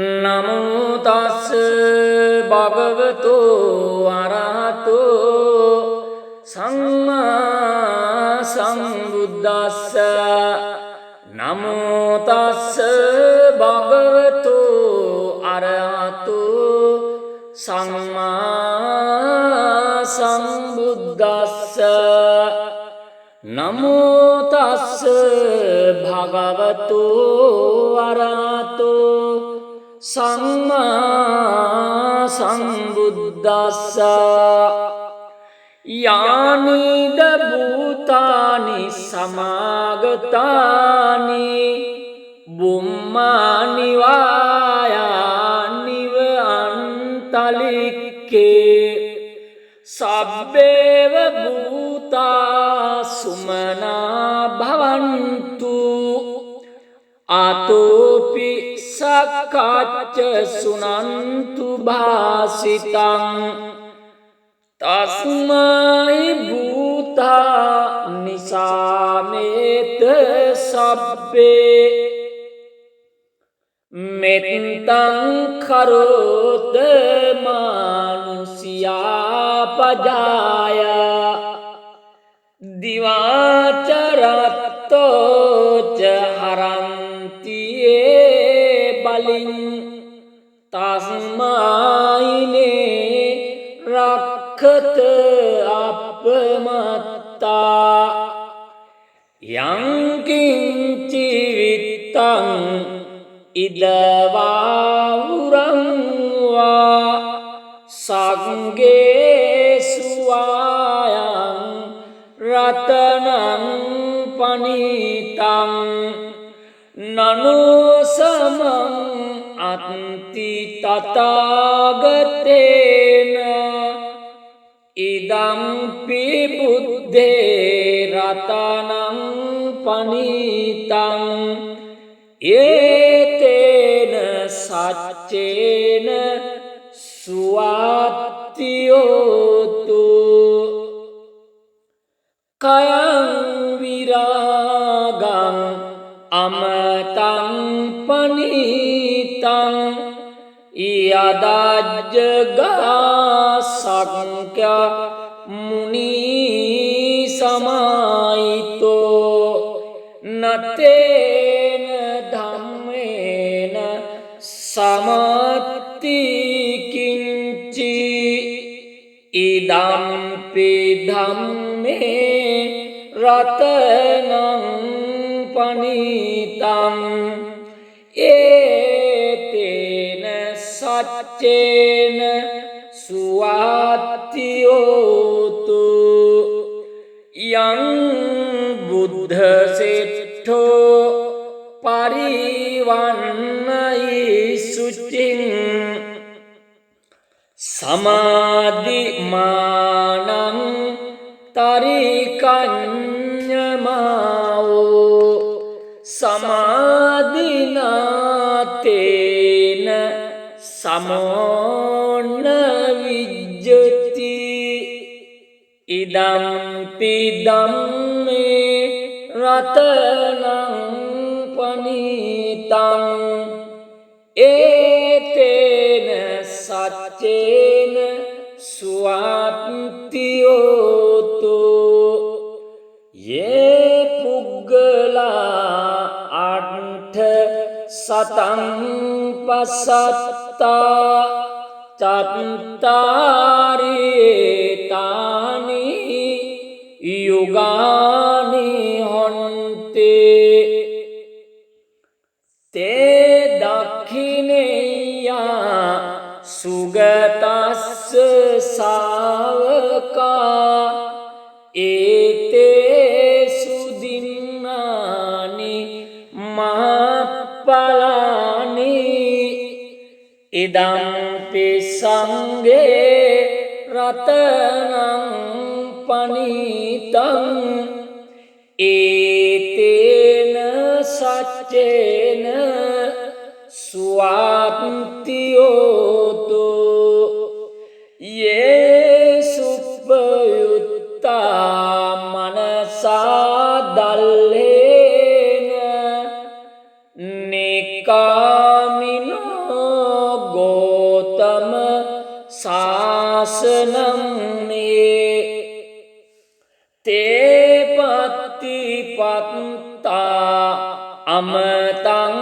නමෝ තස් භගවතු අරහතු සම්මා සම්බුද්දස්ස නමෝ තස් භගවතු අරහතු සම්මා සම්බුද්දස්ස නමෝ තස් භගවතු අරහතු සම්මා සම්බුද්දස්ස යානිද භූතානි සමාගතානි බුම්මානි වායානිව අන්තලික්කේ සබ්බේව භූතා සුමනා භවන්තු ආතෝපි සක්කච්ච සුනන්තු භාසිතං තස්මයි භූතා නිසාමේත සබ්බේ මෙත්තං කරෝත මානුසියා පජාය දිවාචරත්තෝච හරන්තියේ බලින් තස්මායිනේ රක්ඛත අපමත්තා යංකින්චි විත්තං ඉදවාහුරං වා සංගේසුවායං රතනං පනිතං නනෝසමං අත්ති තථාගතේන ඉදම්පි බුද්ධේ රතනං පනිතං ඒතේන සච්චේන සුවාත්තියෝතු කයං විරාගං අමතං පනිතං යදජ්ජගා සංඛ්‍ය මුනි සමායිතෝ නතේන ධම්මේන සමත්ති කිංචි ඉදම්පි ධම්මේ රතනං පනිතං ඒතේන සච්චේන සුවාත්තියෝතු යං බුද්ධ සෙට්ඨෝ පරිවන්නයි සුචින් සමාධිමානං තරිකඤ්ඤමාවෝ සමාධිනාතේන සමෝන විජ්ජති ඉදම්පි ධම්මේ රතනං පනිතං ඒතේන සච්චේන සුවාත්තියෝතු යේ පුග්ගලා අට්ඨ සතං පසත්තා චත්තාරේතානි යුගානි හොන්තේ තේ දක්ඛිනේයා සුගතස්ස සාවකා ඒතේ සුදින්නානි මහප්පලානි ඉදම්පි සංඝේ රතනං පනිතං ඒතේන සච්චේන සුවාත්තියෝතු යේ සුප්පයුත්තා මනසා දල්ලේන නිකාමිනෝ ගෞතම ශාසනං මේ තේපත්තිපත්තා අමතං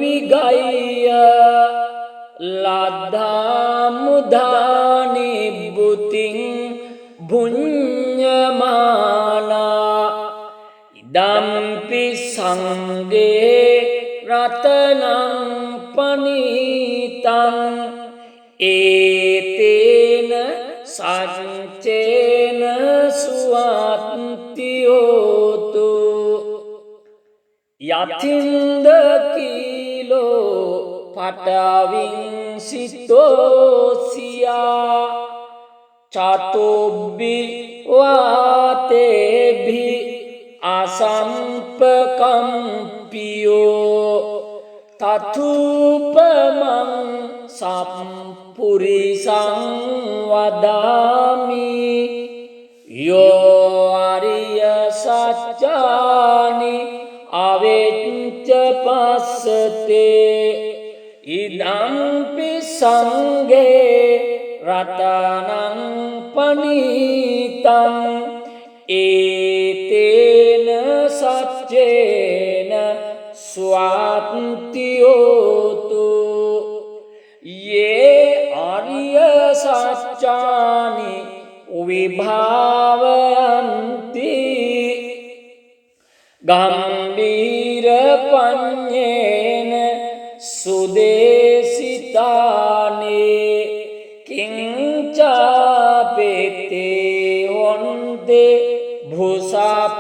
විගය්‍ය ලද්ධා මුදා නිබ්බුතින් භුඤ්ඤමානා ඉදම්පි සංඝේ රතනං පනීතං ඒතේන සච්චේන සුවත්තියෝතු යතින්ද කීලෝ පටවින් සිතෝසියා චතුබ්බි වාතේභි අසම්පකම්පියෝ තතුපමං සම්පුරිසං වදාමි යෝ අරිය සත්‍යානි අවෙච්ච පස්සතේ ඉදම්පි සංඝේ රතනං පනීතං ඒතේන සච්චේන ස්වාත්තියෝතු යේ ආර්ය සත්‍යානි විභාවයන්ති ගම්බීර පඤ්ඤේන සුදේසිතානේ කිංචාපේතේ හොන්තේ භුසප්පමත්තා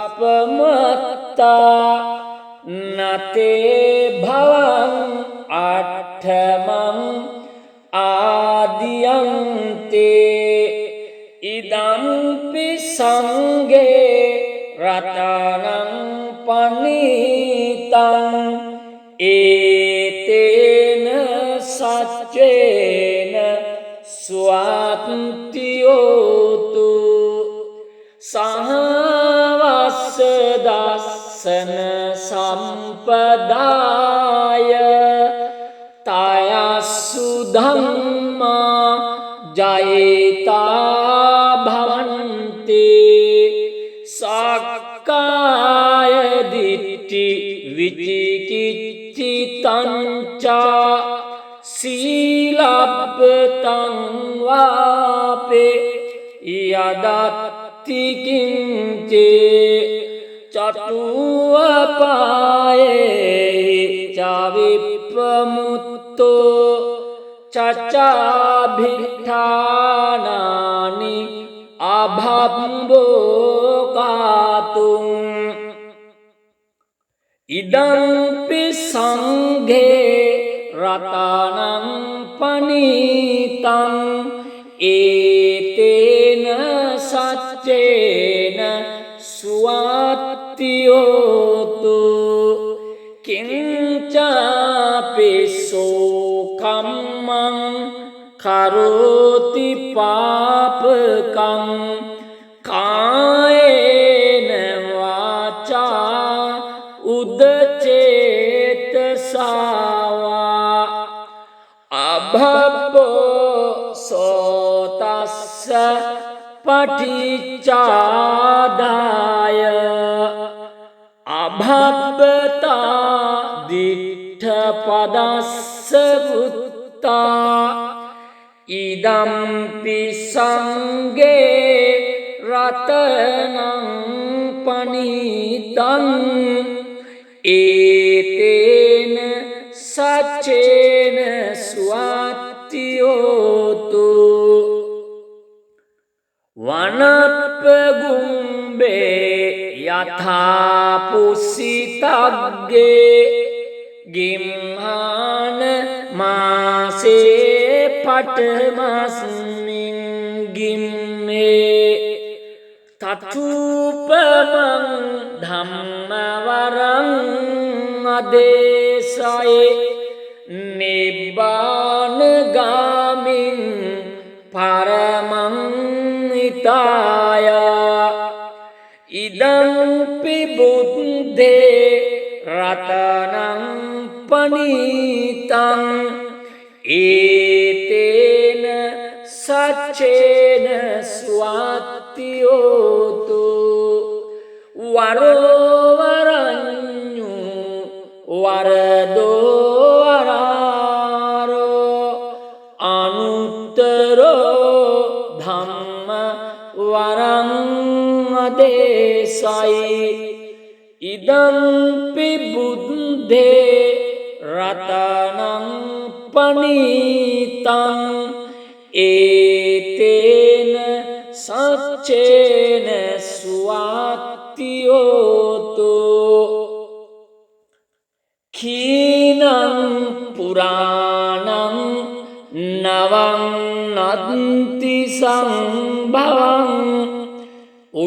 නතේ භවං අට්ඨමං ආදියන්තේ ඉදම්පි සංඝේ රතනං පනීතං ඒතේන සච්චේන ස්වාත්තියෝතු සහවස්ස දස්සන සම්පදාය තයස්සු ධම්මා ජයතා භවන්තේ සක්කාය දිට්ඨි විචිකිච්ඡිතංචා සීලබ්බතං වාපේ යදත්ති කිංචේ චතුවපායේ චවිප්පමුත්තෝ චච්චාභිඨානානි අභම්බෝකාතුං ඉදම්පි සංඝේ රතනං පනීතං ඒතේන සච්චේන සුවත්තියෝතු කිංචාපිසෝ කම්මං කරෝති පාපකං කායේන වාචා උදචේතසාවා අභබ්බෝ සෝතස්ස පටිච්චාදාය අභබ්බතා දිට්ඨ පදස්ස වුත්තා ඉදම්පි සංඝේ රතනං පනීතං ඒතේන සච්චේන ස්වාත්තියෝතු වනප්පගුම්බේ යථා පුසිතග්ගේ ගිම්හාන මාසේ පටමස්මින් ගිම්මේ තතුපමං ධම්මවරං අදේශයේ නිබ්බාන ගාමින් පරමං නිතාය ඉදම්පි බුද්ධේ රතනං පනීතං ඒතේ සච්චේන ස්වාත්තියෝතු වරෝවරඤ්ඤු වරදෝවරාරෝ අනුත්තරෝ ධම්ම වරං අදේශයි ඉදම්පි බුද්ධේ රතනං පනීතං ඒතේන සච්චේන සුවාත්තියෝතු කීනං පුරාණං නවං නත්ති සංභවං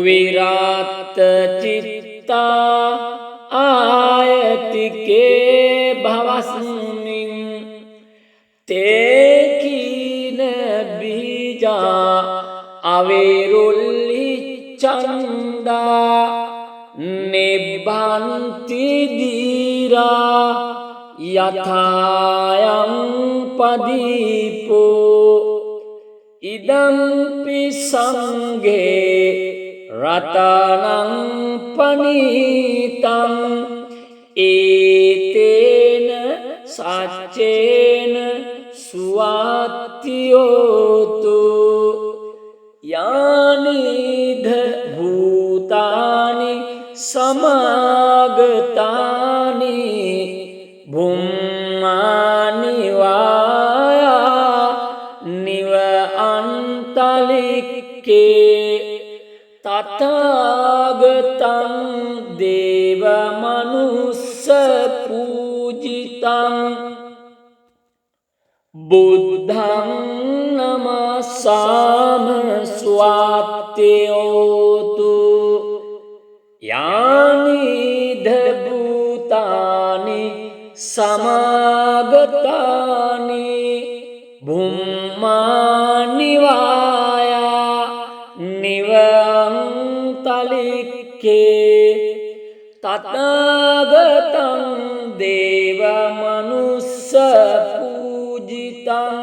විරාත් චිත්තා ආයතිකේ භවස්මින් තේකීන බීජා අවේරුල්ලි චන්දා නිබ්බන්ති දීරා යථායං පදීපෝ ඉදම්පි සංඝේ රතනං පනීතං ඒතේන සච්චේන සුවාත්තියෝතු යානිධ භූතානි සමාගතානි භුම්මානි වායා නිව අන්තලික්කේ තථාගතං දේව මනුස්ස පූජිතං බුද්ධං නමස්සාම ස්වාත්තියෝතු යානිධ භූතානි සමාගතානි භුම්මානි වායා නිවං තලික්කේ තථාගතං දේව මනුස්ස පූජිතං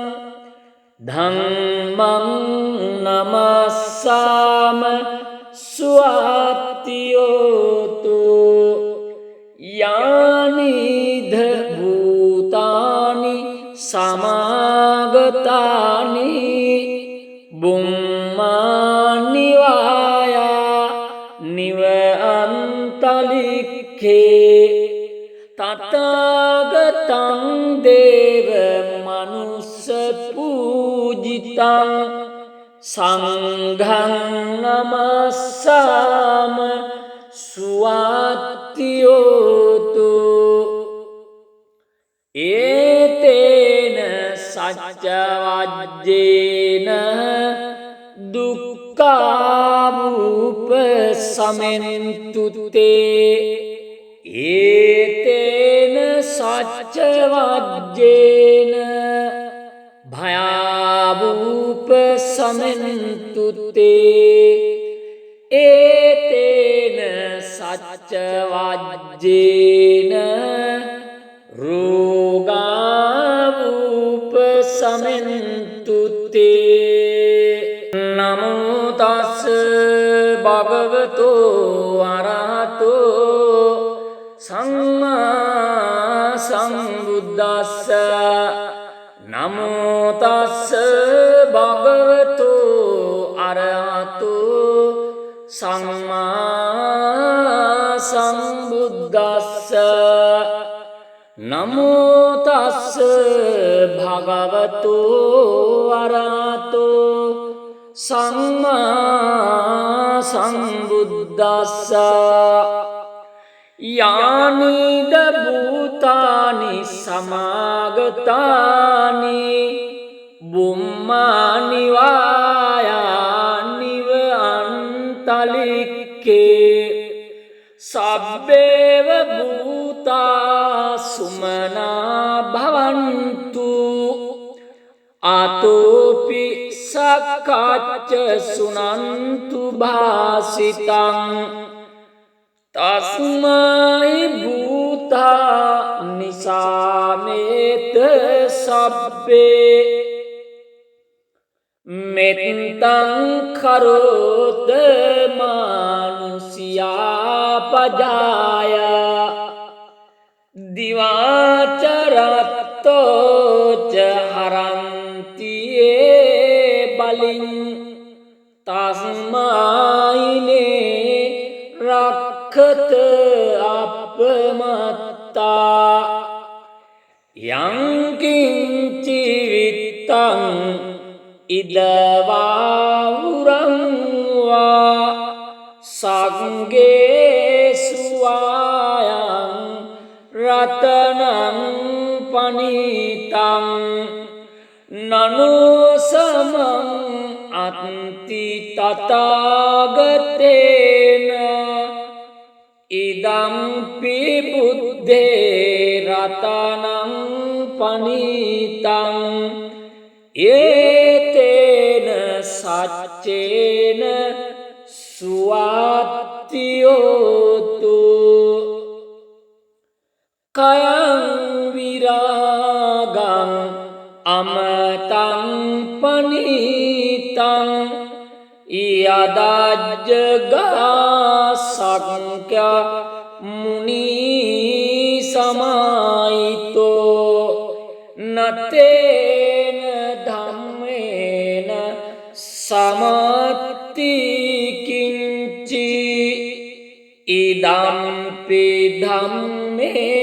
ධම්මං නමස්සාම ස්වාත්තියෝතු යානිධ භූතානි සමාගතානි බුම්මානි වායා නිව අන්තලික්ඛේ තථාගතං දේව මනුස්ස පූජිතං සංඝං නමස්සාම සුවාත්තියෝතු ඒතේන සච්ච වජ්ජේන දුක්ඛාවූප සමෙන්තුතේ ඒතේන සච්ච වජ්ජේන භයාවූප සමෙන්තුතේ ඒතේන සච්ච වජ්ජේන රෝගාවූප සමෙන්තුතේ නමෝ තස් භගවතෝ අරහතෝ සම්මා සම්බුද්දස්ස නමෝ තස් භගවතෝ අරහතෝ සම්මා සම්බුද්දස්ස නමෝ තස් භගවතෝ අරහතෝ සම්මා සම්බුද්දස්ස යානිද භූතානි සමාගතානි බුම්මානි වායානිව අන්තලික්කේ සබ්බේව භූතා සුමනා භවන්තු ආතෝපි සක්කාච්ච සුනන්තු භාසිතං තස්මයි භූතා නිසාමේත සබ්බේ මෙත්තං කරෝත මානුසියා පජාය දිවාචරත්තෝච හරන්තියේ බලින් තස්මායිනේ රක්ඛත අපමත්තා යංකින්චි විත්තං ඉදවාවුරං වා සංගේසුවායං රතනං පනිතං නනෝසමං අත්ති තථාගතේන ඉදම්පි බුද්ධේ රතනං පනිතං ඒතේන සච්චේන සුවාත්තියෝතු කයං විරාගං අමතං පනිතං යදජ්ජගා සංඛ්‍ය මුනි සමායිතෝ නතේන ධම්මේන සමත්ති කිංචි ඉදම්පි ධම්මේ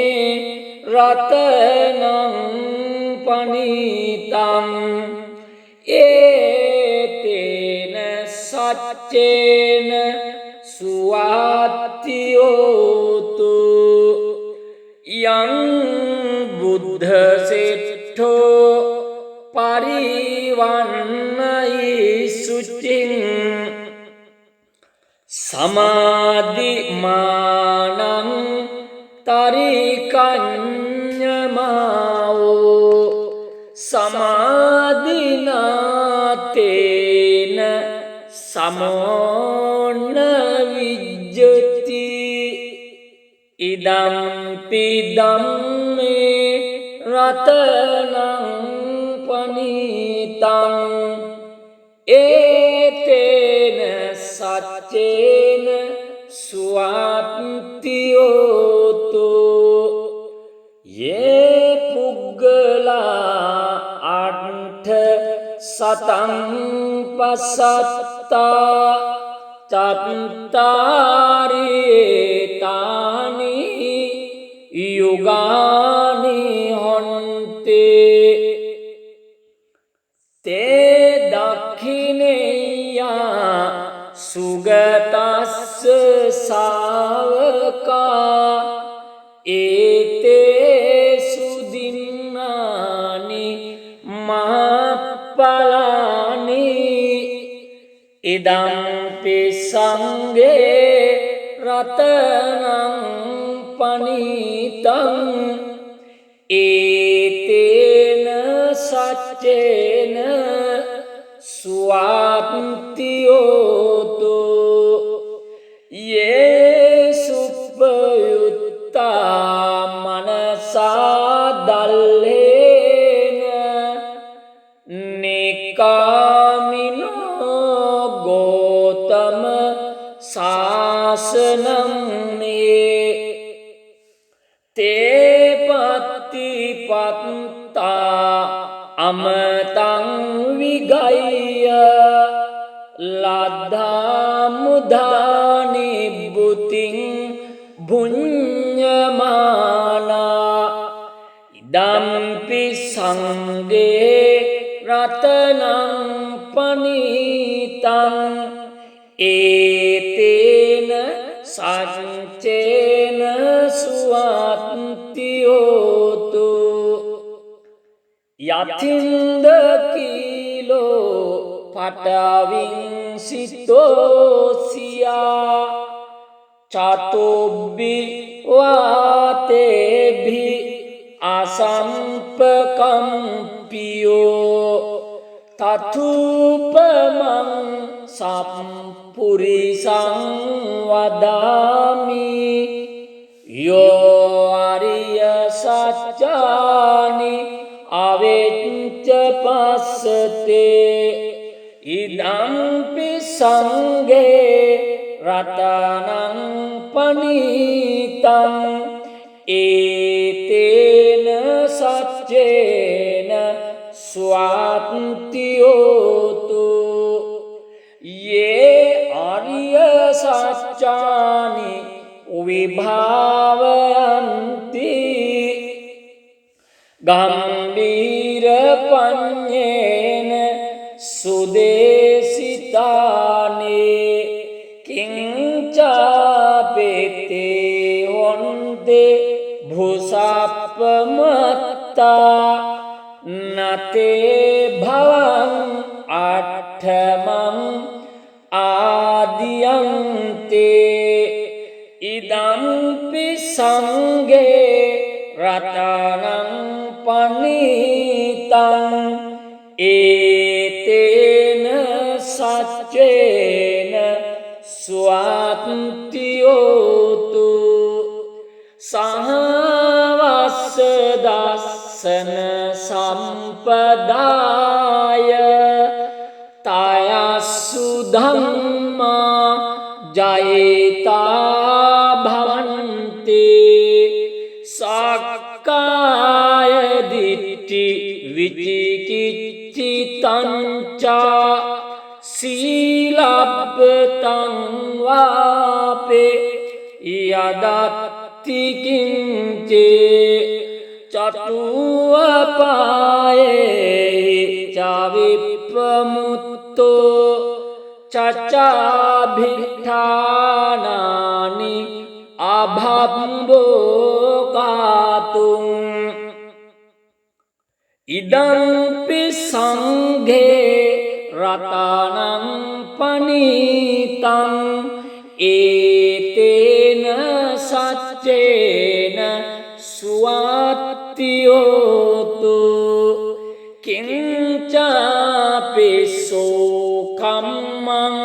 රතනං පනිතං ඒතේන සච්චේන සුවාත්තියෝතු යං බුද්ධ සෙට්ඨෝ පරිවන්නයි සුචින් සමාධිමානං තරිකඤ්ඤමාවෝ සමාධිනාතේන සමෝන විජ්ජති ඉදම්පි ධම්මේ රතනං පනිතං ඒතේන සච්චේන සුවාත්තියෝතු යේ පුග්ගලා අට්ඨ සතං පසත්තා චත්තාරේතානි යුගානි හොන්තේ තේ දක්ඛිනේයා සුගතස්ස සාවකා ඒතේ සුදින්නානි මහප්පලානි ඉදම්පි සංඝේ රතනං පනිතං ඒතේන සච්චේන සුවාත්තියෝතු යේ සුප්පයුත්තා මනසා දල්ලේන නිකාමිනෝ ගෝතම ශාසනං මේ තේ පත්තිපත්තා අමතං විගය්‍ය ලද්ධා මුදානි බුතින් භුඤ්ඤමානා ඉදම්පි සංඝේ රතනං පනිතං ඒතේන සච්චේන සුවාත්තියෝතු යතින්ද කීලෝ පටවිංසිතෝසියා චතුබ්බි වාතේභි අසම්පකම්පියෝ තතුපමං සම්පුරිසං වදාමි යෝ අරිය සත්‍යානි අවෙච්ච පස්සතේ ඉදම්පි සංඝේ රතනං පනීතං ඒතේන සච්චේන ස්වාත්තියෝතු යේ ආර්ය සච්චානි විභාවයන්ති ගම්බීර පඤ්ඤේන සුදේසිතානේ කිංචාපේතේ හොන්තේ භුසප්පමත්තා නතේ භවං අට්ඨමං ආදියන්තේ ඉදම්පි සංඝේ රතනං පනීතං ඒතේන සච්චේන ස්වාත්තියෝතු සහවස්ස දස්සන සම්පදාය තයස්සු ධම්මා ජයතා භවන්තේ සක්කාය දිට්ඨි විචිකිච්ඡිතංචා සීලබ්බතං වාපේ යදත්ති කිංචේ චතුවපායේ චවිප්පමුත්තෝ චච්චාභිඨානානි අභම්බෝකාතුං ඉදම්පි සංඝේ රතනං පනීතං ඒතේන සච්චේන ස්වාත්තියෝතු කිංචාපිසෝ කම්මං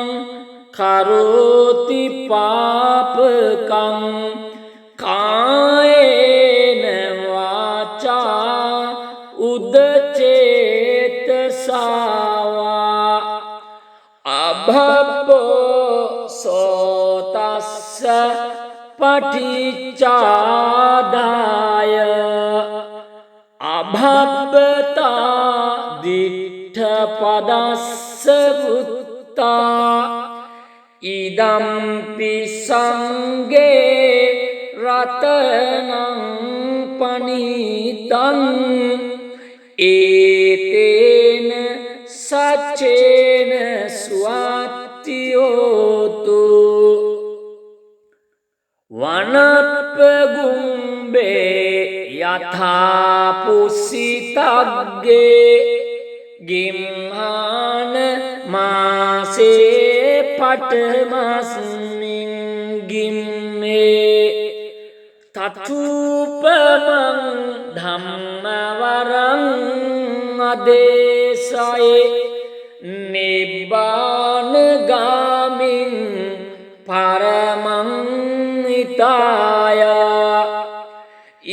කරෝති පාපකං කායේන වාචා උදචේතසාවා අභබ්බෝ සෝතස්ස පටිච්චාදාය අභබ්බතා දිට්ඨ පදස්ස වුත්තා ඉදම්පි සංඝේ රතනං පනීතං ඒතේන සච්චේන ස්වාත්තියෝතු වනප්පගුම්බේ යථා පුසිතග්ගේ ගිම්හාන මාසේ පටමස්මින් ගිම්මේ තතුපමං ධම්මවරං අදේශයේ නිබ්බාන ගාමින් පරමං නිතාය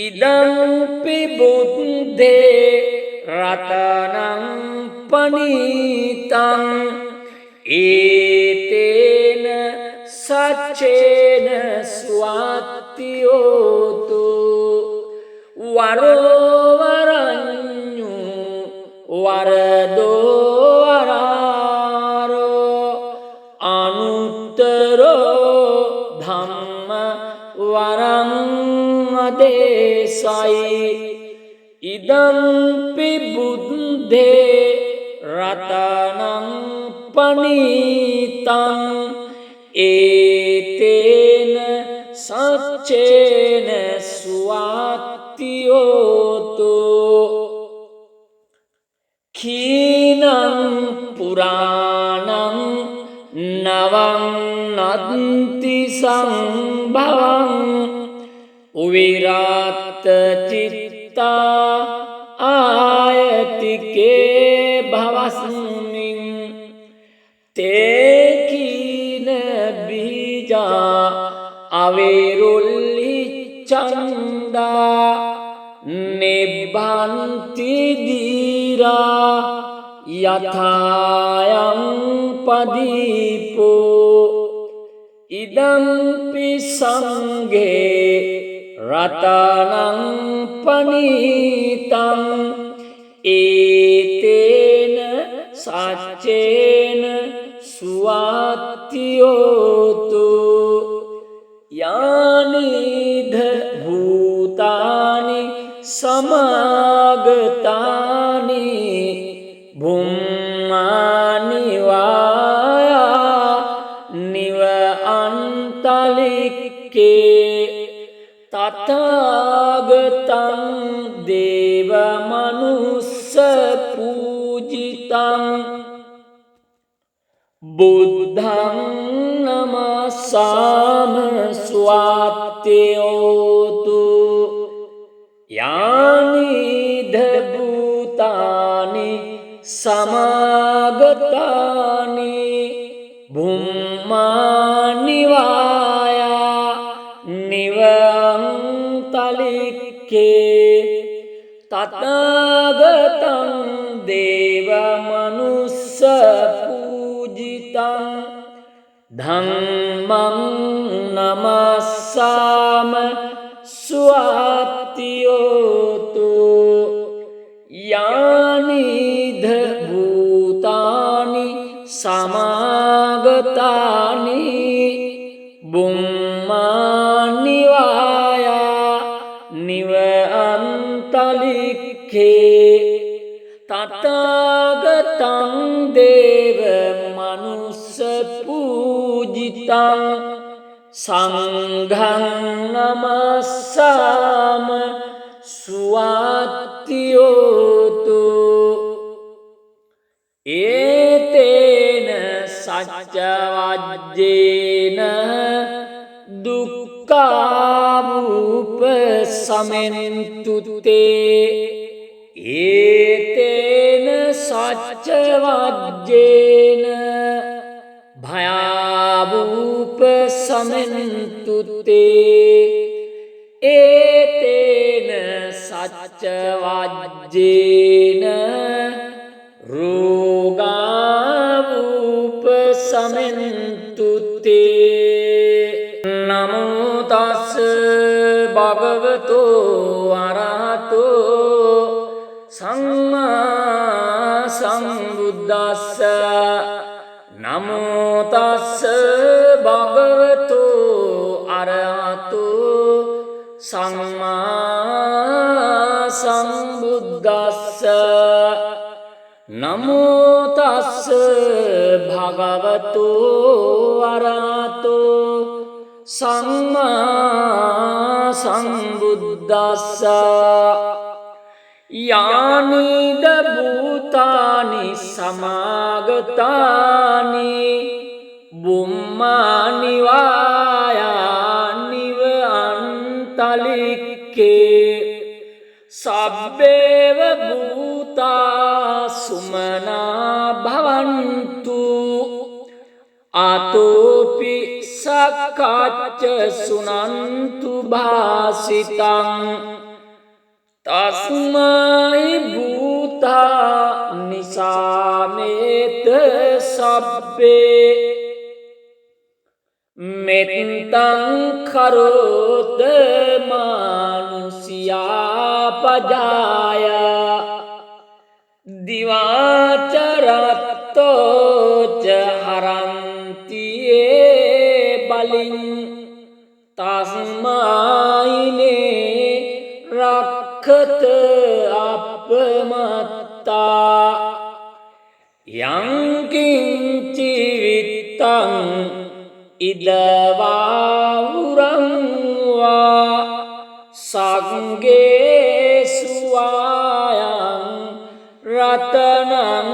ඉදම්පි බුද්ධේ රතනං පනීතං ඒතේන සච්චේන ස්වාත්තියෝතු වරෝවරඤ්ඤු වරදෝවරාරෝ අනුත්තරෝ ධම්ම වරං අදේශයි ඉදම්පි බුද්ධේ රතනං පනීතං ඒතේන සච්චේන ස්වාත්තියෝතු කීනං පුරාණං නවං නත්ති සංභවං විරාත් චිත්තා ආයතිකේ භවස්මින් තේකීන බීජා අවේරුල්ලි චන්දා නිබ්බන්ති දීරා යථායං පදීපෝ ඉදම්පි සංඝේ රතනං පනීතං ඒතේන සච්චේන සුවාත්තියෝතු යානිධ භූතානි සමාගතානි බුම්මානිවායා නිව අන්තලික්කේ තථාගතං දේව මනුස්ස පූජිතං බුද්ධං නමස්සාම ස්වාත්තියෝතු යානිධ භූතානි සමාගතානි බුම්මානිවායා නිවං තලික්කේ තථාගතං දේව මනුස්ස පූජිතං ධම්මං නමස්සාම ස්වාත්තියෝතු යානිධ භූතානි සමාගතානි බුම්මානිවායා නිව අන්තලික්ඛේ තථාගතං දේව මනුස්ස පූජිතං සංඝං නමස්සාම සුවාත්තියෝතු ඒතේන සච්ච වජ්ජේන දුක්ඛාවූප සමෙන්තුතේ ඒතේන සච්ච වජ්ජේන භයාවූප සමෙන්තුතේ ඒතේන සච්ච වජ්ජේන රෝගාවූප සමෙන්තුතේ නමෝ තස් භගවතෝ අරහතෝ සම්මා සම්බුද්දස්ස නමෝ තස් භගවතෝ අරහතෝ සම්මා සම්බුද්දස්ස නමෝ තස් භගවතෝ අරහතෝ සම්මා සම්බුද්දස්ස යානිද භූතානි සමාගතානි බුම්මානිවායා නිව අන්තලික්කේ සබ්බේව භූතා සුමනා භවන්තු ආතෝපි සක්කාච්ච සුනන්තු භාසිතං තස්මයි භූතා නිසාමේත සබ්බේ මෙත්තං කරෝත මානුසියා පජාය දිවාචරත්තෝච හරන්තියේ බලින් තස්මයිනේ රක්ඛත අපමත්තා යංකින්චි විත්තං ඉදවාහුරං වා සංඝේ සුවායං රතනං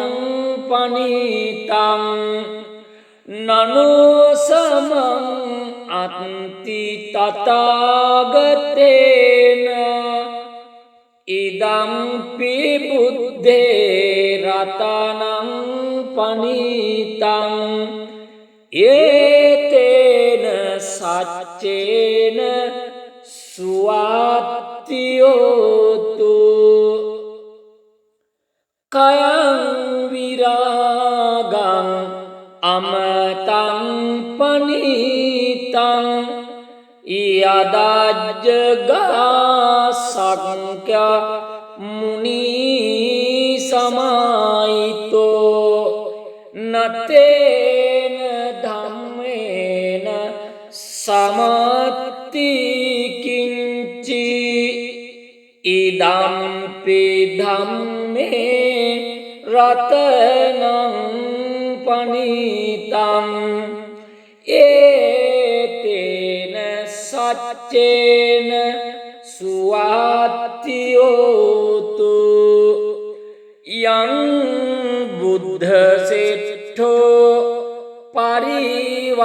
පනීතං නනෝ සමං අත්ති තථාගතේන ඉදම්පි බුද්ධේ රතනං පනීතං ඒතේන සච්චේන සුවාත්තියෝතු කයං අමතං පනීතං යදජ්ජගා සංඛ්‍යා මුනි සමායිතෝ නතේන ධම්මේන සමත්ති කිංචි ඉදම්පි ධම්මේ රතනං පනිතං ඒතේන සච්චේන සුවාත්තියෝතු යං බුද්ධ සෙට්ඨෝ පරිවන්නයි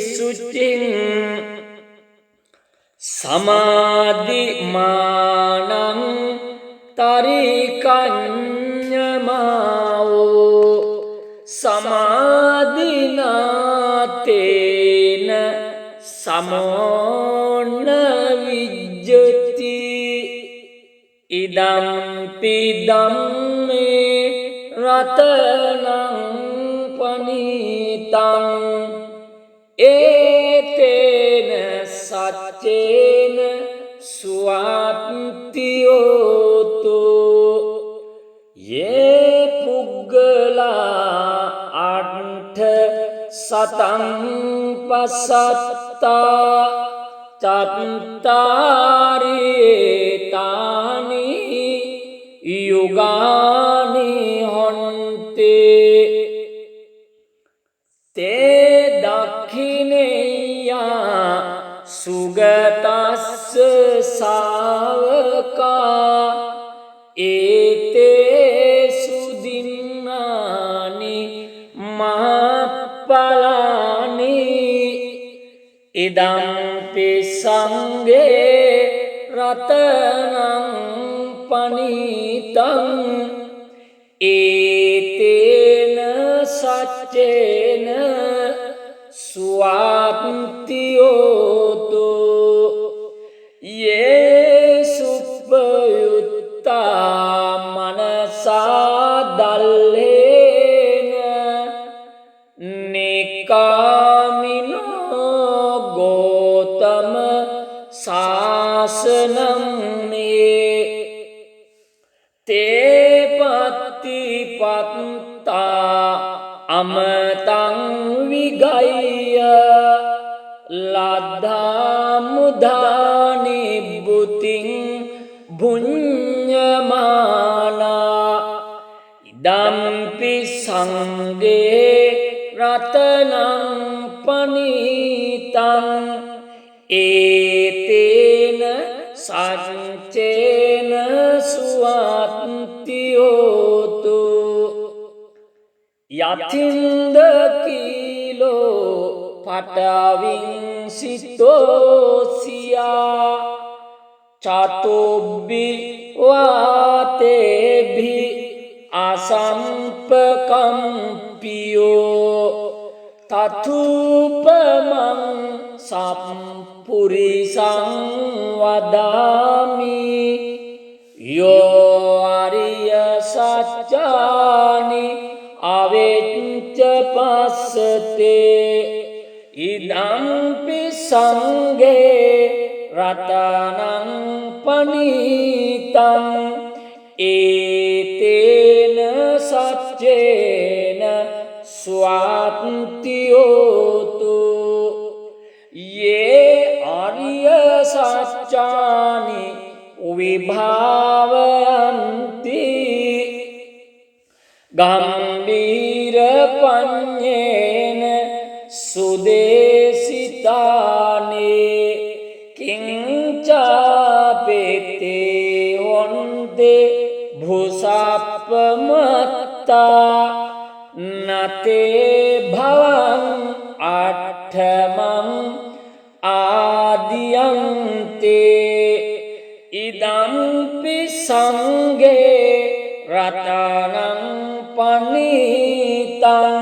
සුචින් සමාධිමානං තරිකඤ්ඤමාවෝ සමාධිනාතේන සමෝන්න විජ්ජති ඉදම්පි ධම්මේ රතනං පනිතං ඒතේන සච්චේන සුවාත්තියෝතු යේ පුග්ගලා අට්ඨ සතං පසත්තා චත්තාරේතානි යුගානි හොන්තේ තේ දක්ඛිනේයා සුගතස්ස සාවකා ඒතේ සුදින්නානි මහප්පලානි ඉදම්පි සංඝේ රතනං පනිතං ඒතේන සච්චේන සුවාත්තියෝතු යේ සුප්පයුත්තා මනසා දල්ලේන නිකාමිනෝ ගෝතම සාසනං නේ තේ පත්තිපත්තා අමතං විගය්‍ය ලද්ධා මුදානි බුතින් භුඤ්ඤමානා ඉදම්පි සංඝේ රතනං පනිතං ඒතේන සච්චේන සුවාත්තියෝතු යතින්ද කීලෝ පටවිංසිතෝසියා චතුබ්බි වාතේභි අසම්පකම්පියෝ තතුපමං සම්පුරිසං වදාමි යෝ අරිය සත්‍යානි අවෙච්ච පස්සතේ ඉදම්පි සංඝේ රතනං පනිතං ඒතේන සච්චේන ස්වාත්තියෝතු යේ ආර්ය සත්‍යානි විභාවයන්ති ගම්බීර පඤ්ඤේන සුදේසිතානේ කිංචාපේතේ හොන්තේ භුසප්පමත්තා නතේ භවං අට්ඨමං ආදියන්තේ ඉදම්පි සංඝේ රතනං පනිතං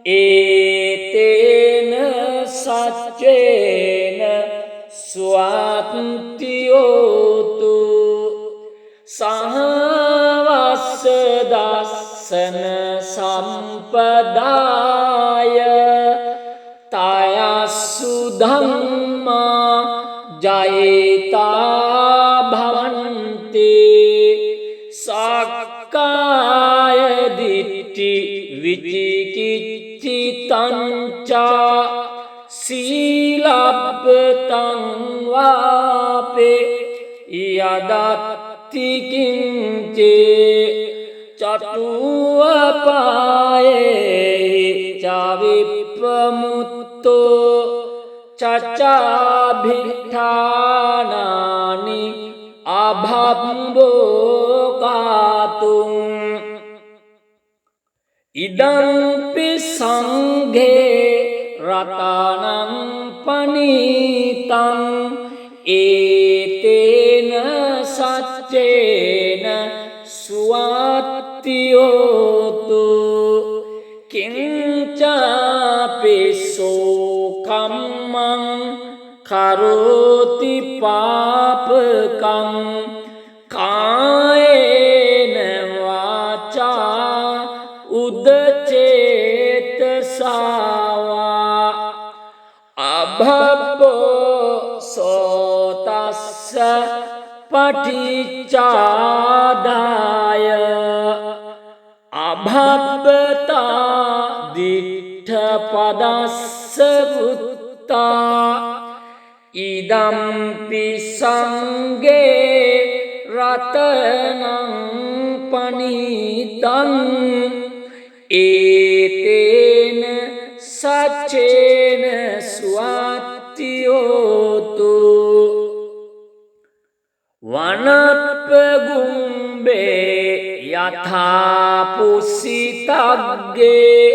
ඒතේන සච්චේන ස්වාත්තියෝතු සහවස්ස දස්ස දස්සන සම්පදාය තයස්සු ධම්මා ජයතා භවන්තේ සක්කාය දිට්ඨි විචිකිච්ඡිතංචා සීලබ්බතං වාපේ යදත්ති කිංචේ චතුවපායේ චවිප්පමුත්තෝ චච්චාභිඨානානි අභම්බෝකාතුං ඉදම්පි සංඝේ රතනං පනීතං ඒතේන සච්චේන සුවත්තියෝතු කිංචාපිසෝ කම්මං කරෝති පාපකං කායේන වාචා උදචේතසාවා අභබ්බෝ සෝතස්ස පටිච්චාදාය අභබ්බතා දිට්ඨ පදස්ස බුත්තා ඉදම්පි සංඝේ රතනං පනීතං ඒතේන සච්චේන සුවත්තියෝතු වනප්පගුම්බේ යථා පුසිතග්ගේ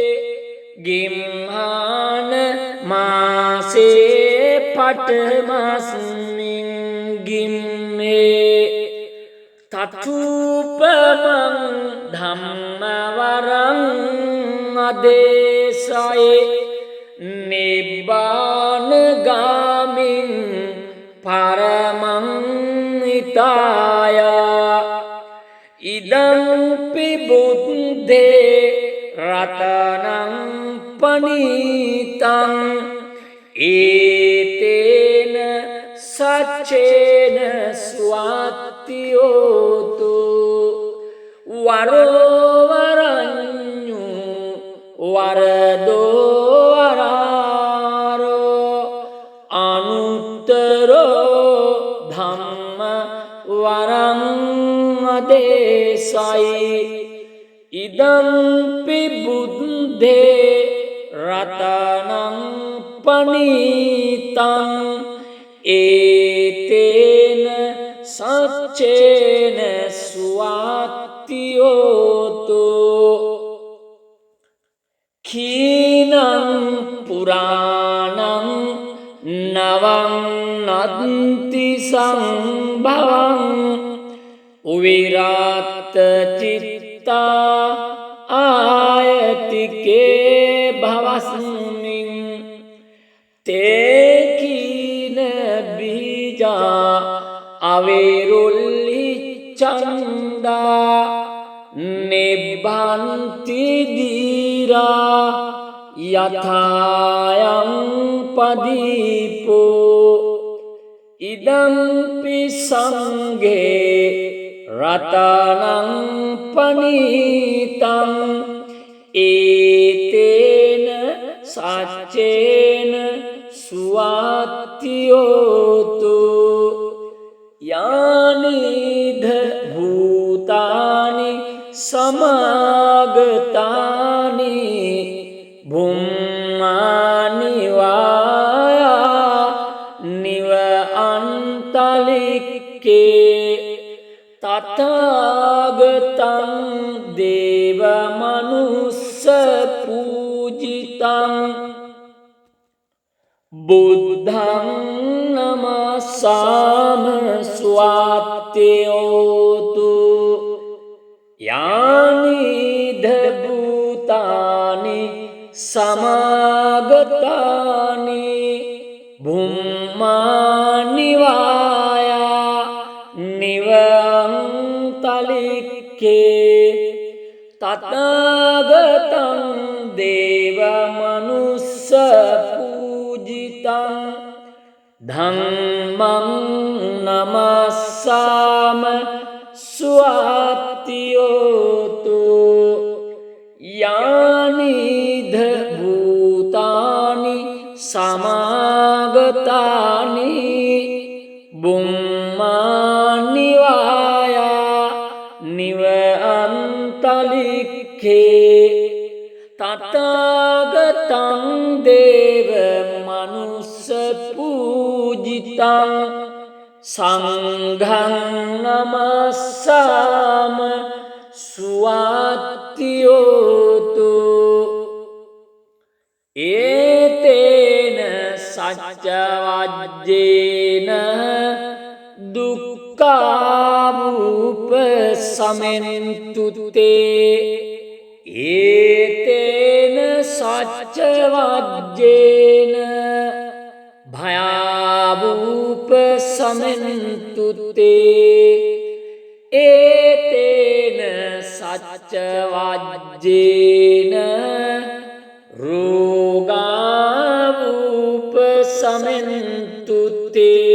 ගිම්හාන මාසේ පටමස්මින් ගිම්මේ තතුපමං ධම්මවරං අදේශයේ නිබ්බාන ගාමින් පරමං නිතාය ඉදම්පි බුද්ධේ රතනං පනීතං ඒතේන සච්චේන ස්වාත්තියෝතු වරෝවරඤ්ඤු වරදෝවරාරෝ අනුත්තරෝ ධම්ම වරං අදේශයි ඉදම්පි බුද්ධේ රතනං පනීතං ඒතේන සච්චේන සුවත්තියෝතු කීනං පුරාණං නවං නත්ති සංභවං විරාත් චිත්තා ආයතිකේ භවස්මින් තේකීන බීජා අවේරුල්ලි චන්දා නිබ්බන්ති දීරා යථායං පදීපෝ ඉදම්පි සංඝේ රතනං පනීතං ඒතේන සච්චේන සුවත්තියෝතු යානිධ භූතානි සමාගතානි භුම්මානි වායා නිව අන්තලික්කේ තථාගතං දේව මනුස්ස පූජිතං බුද්ධං නමස්සාම ස්වාත්තියෝතු යානිධ භූතානි සමාගතානි භුම්මානි වායා නිවං තලික්කේ තථාගතං දේව මනුස්ස පූජිතං ධම්මං නමස්සාම සුවාත්තියෝතු යානිධ භූතානි සමාගතානි බුම්මානිවායා නිව අන්තලික්ඛේ තථාගතං දේව මනුස්ස පූජිතං සංඝං නමස්සාම සුවාත්තියෝතු ඒතේන සච්ච වජ්ජේන දුක්ඛාරූප සමෙන්තුතේ ඒතේන සච්ච වජ්ජේන භයාරූප සමෙන්තුතේ ඒතේන සච්ච වජ්ජේන රෝගාරූප සමෙන්තුතේ